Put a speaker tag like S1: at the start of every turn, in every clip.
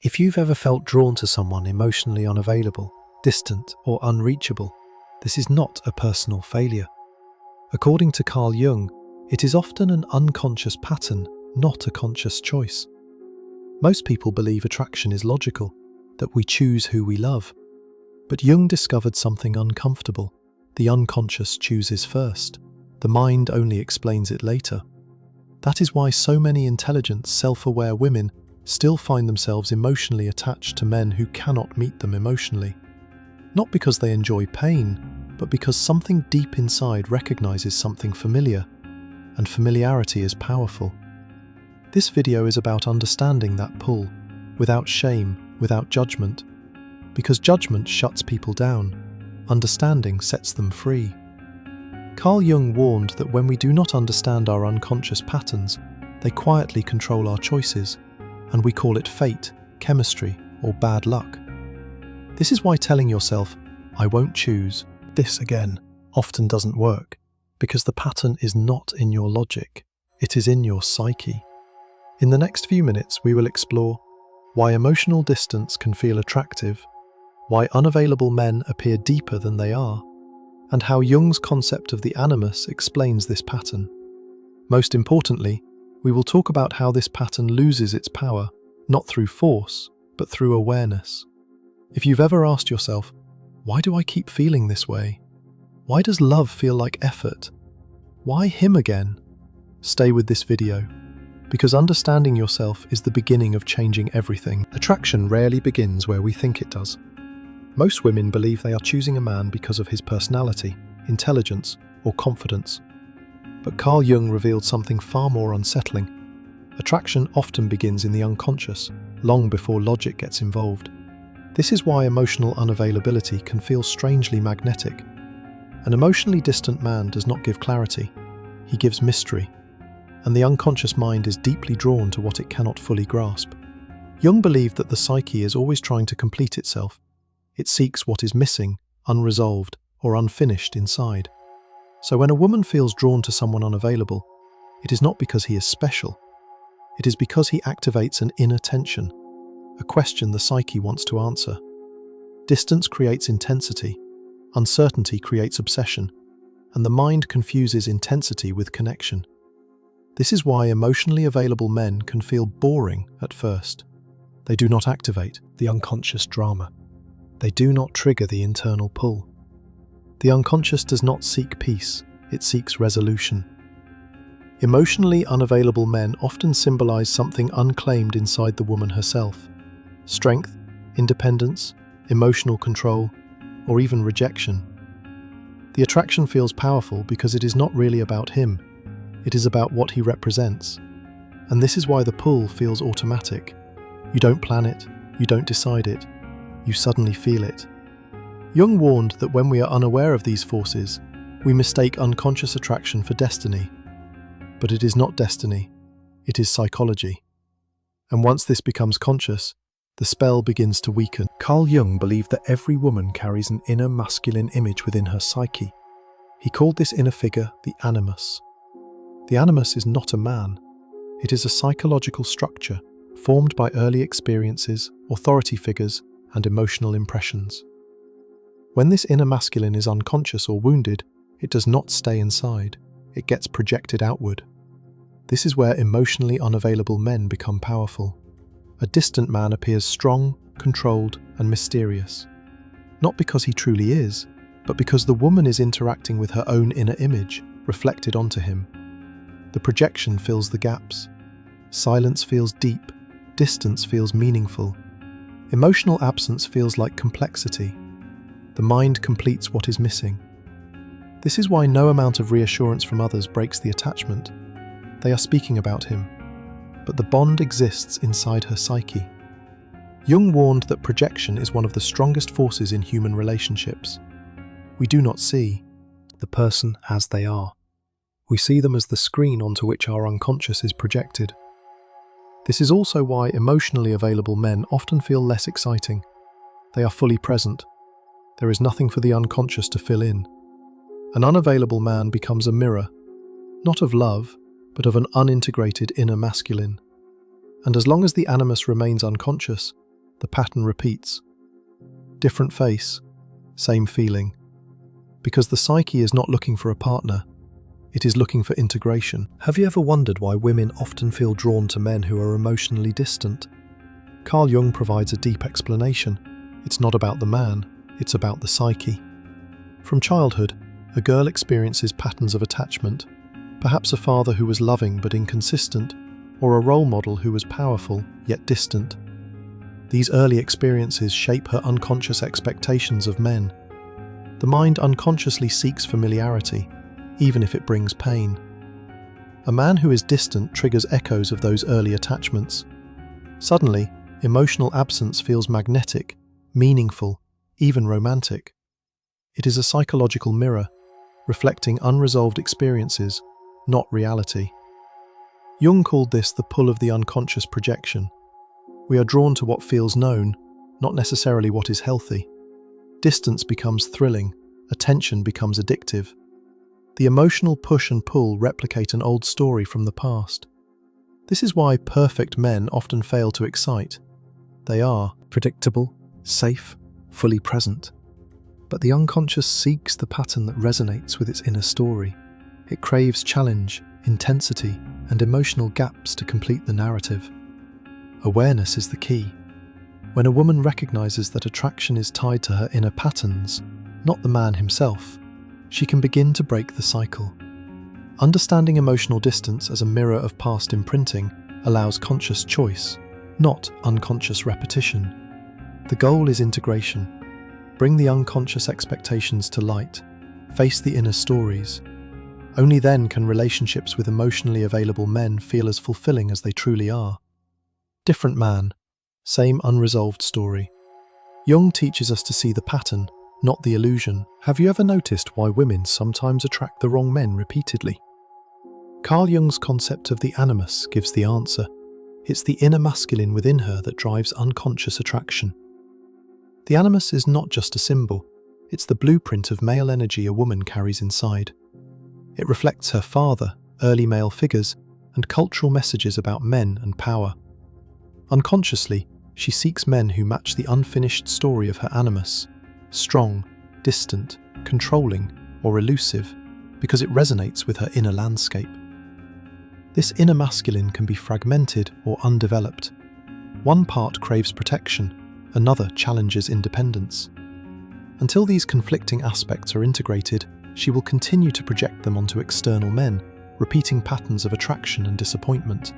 S1: If you've ever felt drawn to someone emotionally unavailable, distant, or unreachable, this is not a personal failure. According to Jung, it is often an unconscious pattern, not a conscious choice. Most people believe attraction is logical, that we choose who we love. But Jung discovered something uncomfortable. The unconscious chooses first. The mind only explains it later. That is why so many intelligent, self-aware women still find themselves emotionally attached to men who cannot meet them emotionally. Not because they enjoy pain, but because something deep inside recognizes something familiar, and familiarity is powerful. This video is about understanding that pull, without shame, without judgment. Because judgment shuts people down, understanding sets them free. Jung warned that when we do not understand our unconscious patterns, they quietly control our choices, and we call it fate, chemistry, or bad luck. This is why telling yourself, "I won't choose this again," often doesn't work, because the pattern is not in your logic, it is in your psyche. In the next few minutes, we will explore why emotional distance can feel attractive, why unavailable men appear deeper than they are, and how Jung's concept of the animus explains this pattern. Most importantly, we will talk about how this pattern loses its power, not through force, but through awareness. If you've ever asked yourself, why do I keep feeling this way? Why does love feel like effort? Why him again? Stay with this video, because understanding yourself is the beginning of changing everything. Attraction rarely begins where we think it does. Most women believe they are choosing a man because of his personality, intelligence, or confidence. But Jung revealed something far more unsettling. Attraction often begins in the unconscious, long before logic gets involved. This is why emotional unavailability can feel strangely magnetic. An emotionally distant man does not give clarity, he gives mystery, and the unconscious mind is deeply drawn to what it cannot fully grasp. Jung believed that the psyche is always trying to complete itself. It seeks what is missing, unresolved, or unfinished inside. So when a woman feels drawn to someone unavailable, it is not because he is special. It is because he activates an inner tension, a question the psyche wants to answer. Distance creates intensity, uncertainty creates obsession, and the mind confuses intensity with connection. This is why emotionally available men can feel boring at first. They do not activate the unconscious drama. They do not trigger the internal pull. The unconscious does not seek peace, it seeks resolution. Emotionally unavailable men often symbolize something unclaimed inside the woman herself. Strength, independence, emotional control, or even rejection. The attraction feels powerful because it is not really about him, it is about what he represents. And this is why the pull feels automatic. You don't plan it, you don't decide it, you suddenly feel it. Jung warned that when we are unaware of these forces, we mistake unconscious attraction for destiny. But it is not destiny, it is psychology. And once this becomes conscious, the spell begins to weaken. Jung believed that every woman carries an inner masculine image within her psyche. He called this inner figure the animus. The animus is not a man. It is a psychological structure formed by early experiences, authority figures, and emotional impressions. When this inner masculine is unconscious or wounded, it does not stay inside, it gets projected outward. This is where emotionally unavailable men become powerful. A distant man appears strong, controlled, and mysterious. Not because he truly is, but because the woman is interacting with her own inner image, reflected onto him. The projection fills the gaps. Silence feels deep, distance feels meaningful. Emotional absence feels like complexity. The mind completes what is missing. This is why no amount of reassurance from others breaks the attachment. They are speaking about him, but the bond exists inside her psyche. Jung warned that projection is one of the strongest forces in human relationships. We do not see the person as they are. We see them as the screen onto which our unconscious is projected. This is also why emotionally available men often feel less exciting. They are fully present. There is nothing for the unconscious to fill in. An unavailable man becomes a mirror, not of love, but of an unintegrated inner masculine. And as long as the animus remains unconscious, the pattern repeats. Different face, same feeling. Because the psyche is not looking for a partner, it is looking for integration. Have you ever wondered why women often feel drawn to men who are emotionally distant? Carl Jung provides a deep explanation. It's not about the man, it's about the psyche. From childhood, a girl experiences patterns of attachment, perhaps a father who was loving but inconsistent, or a role model who was powerful yet distant. These early experiences shape her unconscious expectations of men. The mind unconsciously seeks familiarity, even if it brings pain. A man who is distant triggers echoes of those early attachments. Suddenly, emotional absence feels magnetic, meaningful, even romantic. It is a psychological mirror, reflecting unresolved experiences, not reality. Jung called this the pull of the unconscious projection. We are drawn to what feels known, not necessarily what is healthy. Distance becomes thrilling, attention becomes addictive. The emotional push and pull replicate an old story from the past. This is why perfect men often fail to excite. They are predictable, safe, fully present. But the unconscious seeks the pattern that resonates with its inner story. It craves challenge, intensity, and emotional gaps to complete the narrative. Awareness is the key. When a woman recognizes that attraction is tied to her inner patterns, not the man himself, she can begin to break the cycle. Understanding emotional distance as a mirror of past imprinting allows conscious choice, not unconscious repetition. The goal is integration. Bring the unconscious expectations to light. Face the inner stories. Only then can relationships with emotionally available men feel as fulfilling as they truly are. Different man, same unresolved story. Jung teaches us to see the pattern, not the illusion. Have you ever noticed why women sometimes attract the wrong men repeatedly? Carl Jung's concept of the animus gives the answer. It's the inner masculine within her that drives unconscious attraction. The animus is not just a symbol, it's the blueprint of male energy a woman carries inside. It reflects her father, early male figures, and cultural messages about men and power. Unconsciously, she seeks men who match the unfinished story of her animus, strong, distant, controlling, or elusive, because it resonates with her inner landscape. This inner masculine can be fragmented or undeveloped. One part craves protection, another challenges independence. Until these conflicting aspects are integrated, she will continue to project them onto external men, repeating patterns of attraction and disappointment.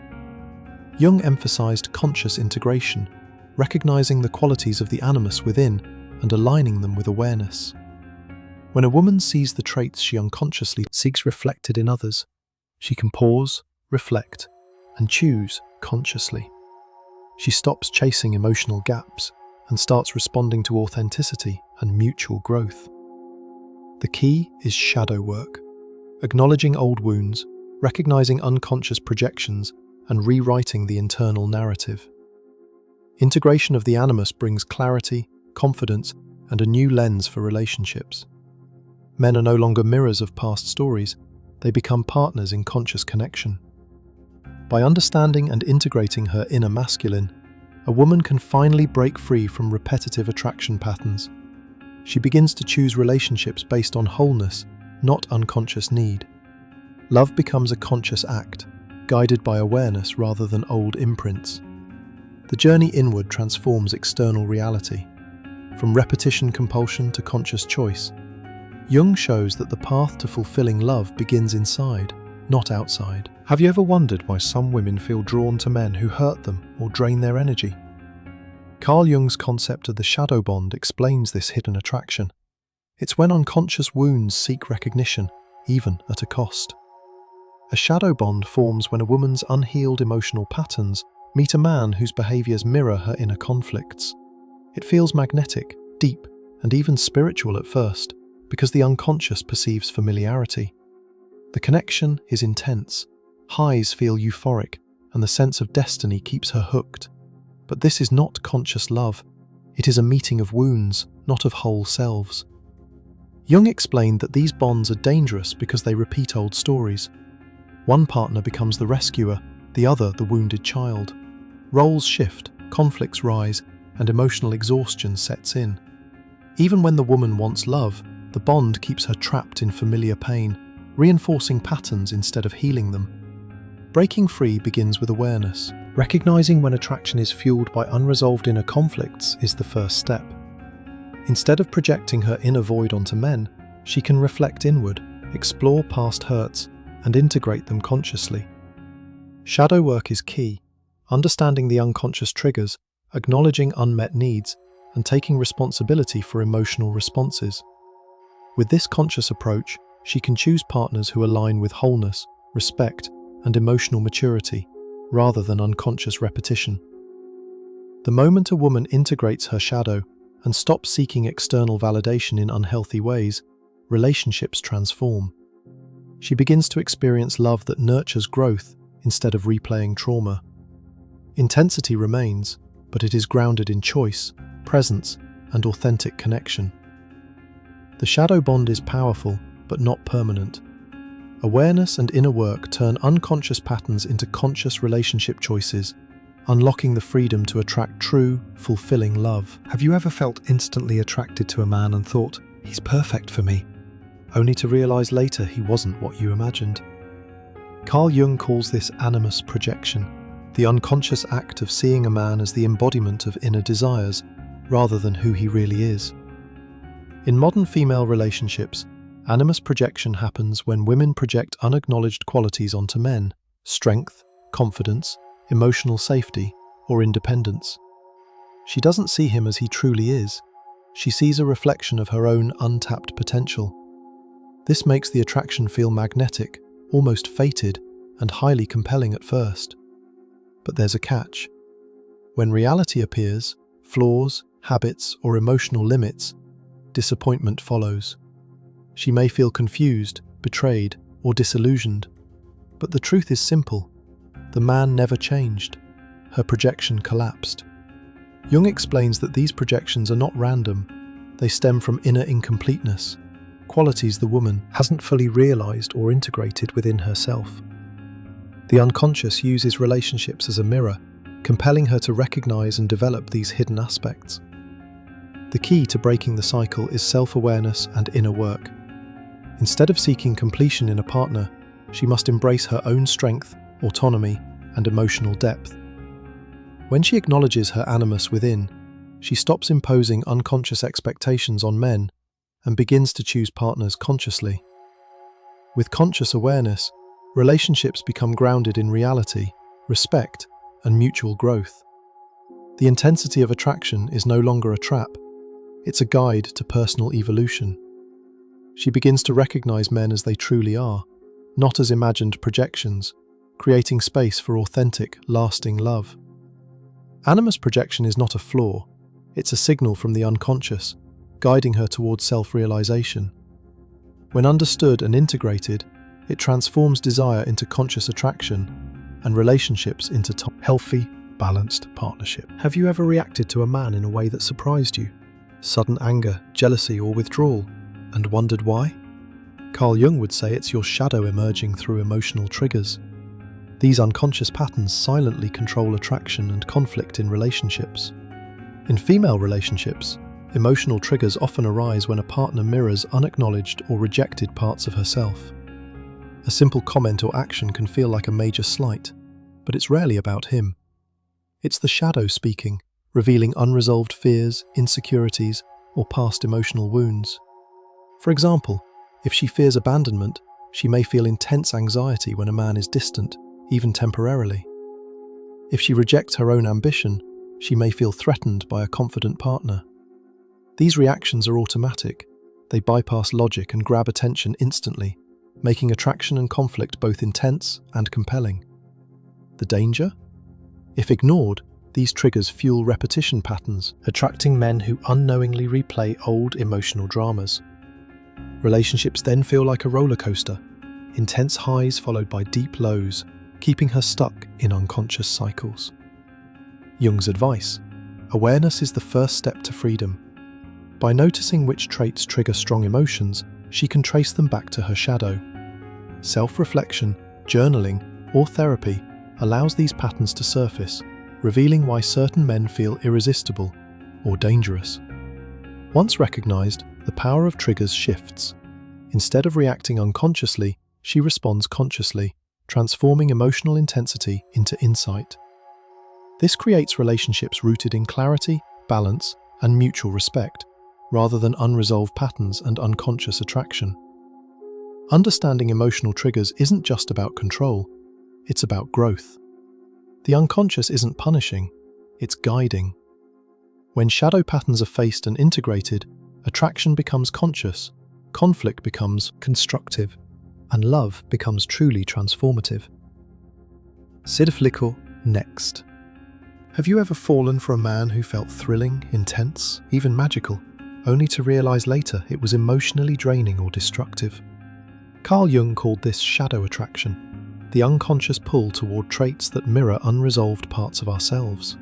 S1: Jung emphasized conscious integration, recognizing the qualities of the animus within and aligning them with awareness. When a woman sees the traits she unconsciously seeks reflected in others, she can pause, reflect, and choose consciously. She stops chasing emotional gaps and starts responding to authenticity and mutual growth. The key is shadow work, acknowledging old wounds, recognizing unconscious projections, and rewriting the internal narrative. Integration of the animus brings clarity, confidence, and a new lens for relationships. Men are no longer mirrors of past stories, they become partners in conscious connection. By understanding and integrating her inner masculine, a woman can finally break free from repetitive attraction patterns. She begins to choose relationships based on wholeness, not unconscious need. Love becomes a conscious act, guided by awareness rather than old imprints. The journey inward transforms external reality. From repetition compulsion to conscious choice, Jung shows that the path to fulfilling love begins inside, not outside. Have you ever wondered why some women feel drawn to men who hurt them or drain their energy? Carl Jung's concept of the shadow bond explains this hidden attraction. It's when unconscious wounds seek recognition, even at a cost. A shadow bond forms when a woman's unhealed emotional patterns meet a man whose behaviors mirror her inner conflicts. It feels magnetic, deep, and even spiritual at first, because the unconscious perceives familiarity. The connection is intense, highs feel euphoric, and the sense of destiny keeps her hooked. But this is not conscious love. It is a meeting of wounds, not of whole selves. Jung explained that these bonds are dangerous because they repeat old stories. One partner becomes the rescuer, the other the wounded child. Roles shift, conflicts rise, and emotional exhaustion sets in. Even when the woman wants love, the bond keeps her trapped in familiar pain, reinforcing patterns instead of healing them. Breaking free begins with awareness. Recognizing when attraction is fueled by unresolved inner conflicts is the first step. Instead of projecting her inner void onto men, she can reflect inward, explore past hurts, and integrate them consciously. Shadow work is key. Understanding the unconscious triggers, acknowledging unmet needs, and taking responsibility for emotional responses. With this conscious approach, she can choose partners who align with wholeness, respect, and emotional maturity, rather than unconscious repetition. The moment a woman integrates her shadow and stops seeking external validation in unhealthy ways, relationships transform. She begins to experience love that nurtures growth instead of replaying trauma. Intensity remains, but it is grounded in choice, presence, and authentic connection. The shadow bond is powerful, but not permanent. Awareness and inner work turn unconscious patterns into conscious relationship choices, unlocking the freedom to attract true, fulfilling love. Have you ever felt instantly attracted to a man and thought, "He's perfect for me," only to realize later he wasn't what you imagined? Carl Jung calls this animus projection, the unconscious act of seeing a man as the embodiment of inner desires, rather than who he really is. In modern female relationships, animus projection happens when women project unacknowledged qualities onto men: strength, confidence, emotional safety, or independence. She doesn't see him as he truly is. She sees a reflection of her own untapped potential. This makes the attraction feel magnetic, almost fated, and highly compelling at first. But there's a catch. When reality appears, flaws, habits, or emotional limits, disappointment follows. She may feel confused, betrayed, or disillusioned. But the truth is simple. The man never changed. Her projection collapsed. Jung explains that these projections are not random. They stem from inner incompleteness, qualities the woman hasn't fully realized or integrated within herself. The unconscious uses relationships as a mirror, compelling her to recognize and develop these hidden aspects. The key to breaking the cycle is self-awareness and inner work. Instead of seeking completion in a partner, she must embrace her own strength, autonomy, and emotional depth. When she acknowledges her animus within, she stops imposing unconscious expectations on men and begins to choose partners consciously. With conscious awareness, relationships become grounded in reality, respect, and mutual growth. The intensity of attraction is no longer a trap. It's a guide to personal evolution. She begins to recognize men as they truly are, not as imagined projections, creating space for authentic, lasting love. Animus projection is not a flaw. It's a signal from the unconscious, guiding her towards self-realization. When understood and integrated, it transforms desire into conscious attraction and relationships into healthy, balanced partnership. Have you ever reacted to a man in a way that surprised you? Sudden anger, jealousy, or withdrawal, and wondered why? Carl Jung would say it's your shadow emerging through emotional triggers. These unconscious patterns silently control attraction and conflict in relationships. In female relationships, emotional triggers often arise when a partner mirrors unacknowledged or rejected parts of herself. A simple comment or action can feel like a major slight, but it's rarely about him. It's the shadow speaking, revealing unresolved fears, insecurities, or past emotional wounds. For example, if she fears abandonment, she may feel intense anxiety when a man is distant, even temporarily. If she rejects her own ambition, she may feel threatened by a confident partner. These reactions are automatic. They bypass logic and grab attention instantly, making attraction and conflict both intense and compelling. The danger? If ignored, these triggers fuel repetition patterns, attracting men who unknowingly replay old emotional dramas. Relationships then feel like a roller coaster, intense highs followed by deep lows, keeping her stuck in unconscious cycles. Jung's advice: awareness is the first step to freedom. By noticing which traits trigger strong emotions, she can trace them back to her shadow. Self-reflection, journaling, or therapy allows these patterns to surface, revealing why certain men feel irresistible or dangerous. Once recognized, the power of triggers shifts. Instead of reacting unconsciously, she responds consciously, transforming emotional intensity into insight. This creates relationships rooted in clarity, balance, and mutual respect, rather than unresolved patterns and unconscious attraction. Understanding emotional triggers isn't just about control, it's about growth. The unconscious isn't punishing, it's guiding. When shadow patterns are faced and integrated, attraction becomes conscious, conflict becomes constructive, and love becomes truly transformative. Sidflicker next. Have you ever fallen for a man who felt thrilling, intense, even magical, only to realize later it was emotionally draining or destructive? Carl Jung called this shadow attraction, the unconscious pull toward traits that mirror unresolved parts of ourselves.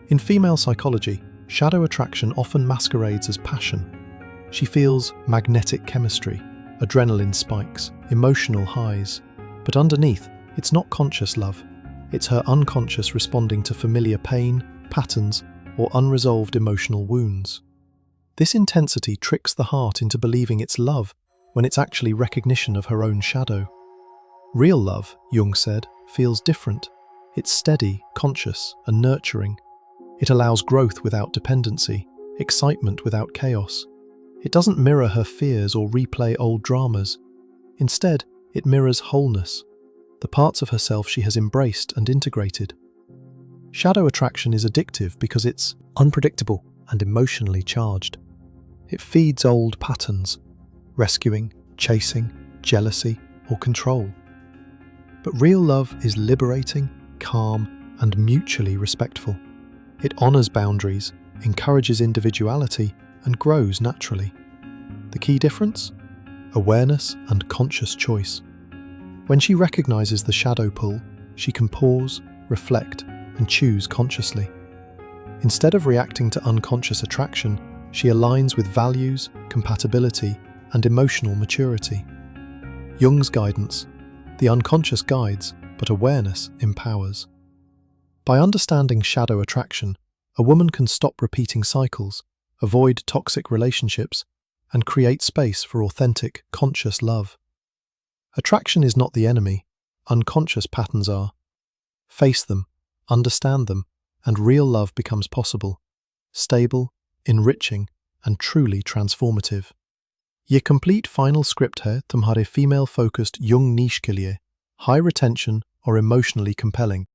S1: In female psychology, shadow attraction often masquerades as passion. She feels magnetic chemistry, adrenaline spikes, emotional highs. But underneath, it's not conscious love. It's her unconscious responding to familiar pain, patterns, or unresolved emotional wounds. This intensity tricks the heart into believing it's love when it's actually recognition of her own shadow. Real love, Jung said, feels different. It's steady, conscious, and nurturing. It allows growth without dependency, excitement without chaos. It doesn't mirror her fears or replay old dramas. Instead, it mirrors wholeness, the parts of herself she has embraced and integrated. Shadow attraction is addictive because it's unpredictable and emotionally charged. It feeds old patterns, rescuing, chasing, jealousy, or control. But real love is liberating, calm, and mutually respectful. It honors boundaries, encourages individuality, and grows naturally. The key difference? Awareness and conscious choice. When she recognizes the shadow pull, she can pause, reflect, and choose consciously. Instead of reacting to unconscious attraction, she aligns with values, compatibility, and emotional maturity. Jung's guidance: the unconscious guides, but awareness empowers. By understanding shadow attraction, a woman can stop repeating cycles, avoid toxic relationships, and create space for authentic, conscious love. Attraction is not the enemy, unconscious patterns are. Face them, understand them, and real love becomes possible, stable, enriching, and truly transformative. Ye complete final script है तुम्हारे female-focused young niche के लिए, high retention or emotionally compelling.